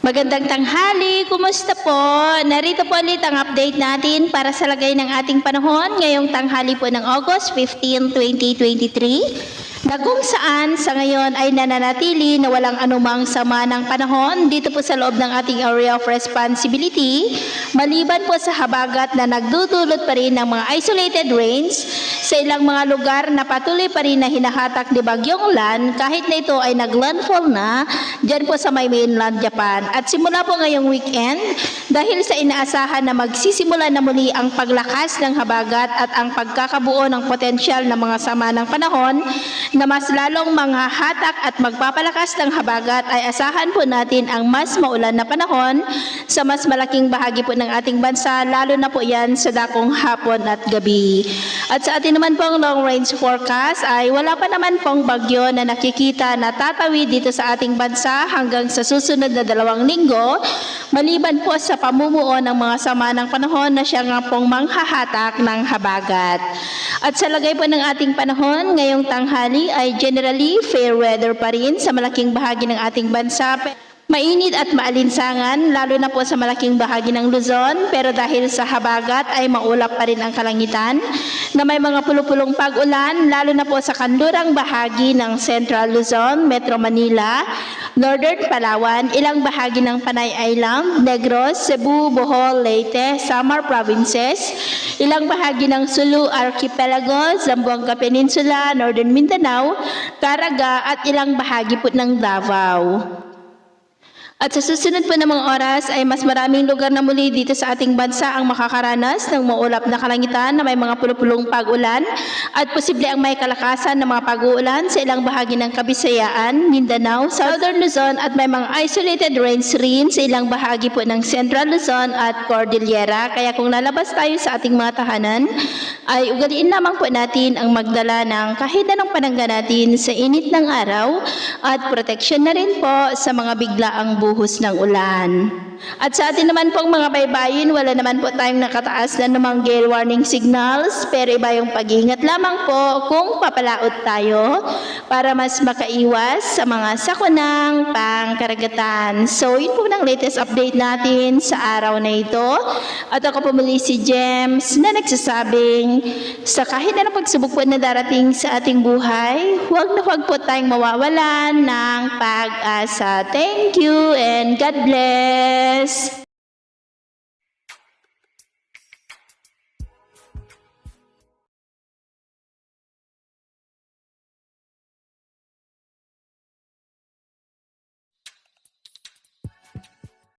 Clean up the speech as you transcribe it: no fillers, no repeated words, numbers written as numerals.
Magandang tanghali, kumusta po? Narito po ulit ang update natin para sa lagay ng ating panahon ngayong tanghali po ng August 15, 2023 na kung saan sa ngayon ay nananatili na walang anumang sama ng panahon dito po sa loob ng ating area of responsibility maliban po sa habagat na nagdudulot pa rin ng mga isolated rains sa ilang mga lugar na patuloy pa rin na hinahatak ni Bagyong Lan kahit na ito ay naglandfall na dyan po sa may mainland Japan. At simula po ngayong weekend, dahil sa inaasahan na magsisimula na muli ang paglakas ng habagat at ang pagkakabuo ng potensyal na mga sama ng panahon na mas lalong mga hatak at magpapalakas ng habagat ay asahan po natin ang mas maulan na panahon sa mas malaking bahagi po ng ating bansa, lalo na po yan sa dakong hapon at gabi. At sa atin naman pong long range forecast ay wala pa naman pong bagyo na nakikita na tatawid dito sa ating bansa hanggang sa susunod na 2 linggo, maliban po sa pamumuo ng mga sama ng panahon na siya nga pong manghahatak ng habagat. At sa lagay po ng ating panahon ngayong tanghali ay generally fair weather pa rin sa malaking bahagi ng ating bansa. Mainit at maalinsangan, lalo na po sa malaking bahagi ng Luzon, pero dahil sa habagat ay maulap pa rin ang kalangitan na may mga pulupulong pag-ulan, lalo na po sa kanlurang bahagi ng Central Luzon, Metro Manila, Northern Palawan, ilang bahagi ng Panay Island, Negros, Cebu, Bohol, Leyte, Samar Provinces, ilang bahagi ng Sulu Archipelago, Zamboanga Peninsula, Northern Mindanao, Caraga at ilang bahagi po ng Davao. At sa susunod po ng mga oras ay mas maraming lugar na muli dito sa ating bansa ang makakaranas ng maulap na kalangitan na may mga pulupulong pag-ulan at posible ang may kalakasan ng mga pag-uulan sa ilang bahagi ng Kabisayaan, Mindanao, Southern Luzon at may mga isolated rains rin sa ilang bahagi po ng Central Luzon at Cordillera. Kaya kung lalabas tayo sa ating mga tahanan ay ugaliin lamang po natin ang magdala ng kahit anong panangga natin sa init ng araw at proteksyon na rin po sa mga biglaang buhos ng ulan. At sa atin naman pong mga baybayin, wala naman po tayong nakataas na namang gale warning signals, pero iba yung pag-iingat lamang po kung papalaot tayo para mas makaiwas sa mga sakunang pangkaragatan. So, yun po ng latest update natin sa araw na ito. At ako po muli si James na nagsasabing sa kahit anong pagsubok po na darating sa ating buhay, huwag na huwag po tayong mawawalan ng pag-asa. Thank you and God bless.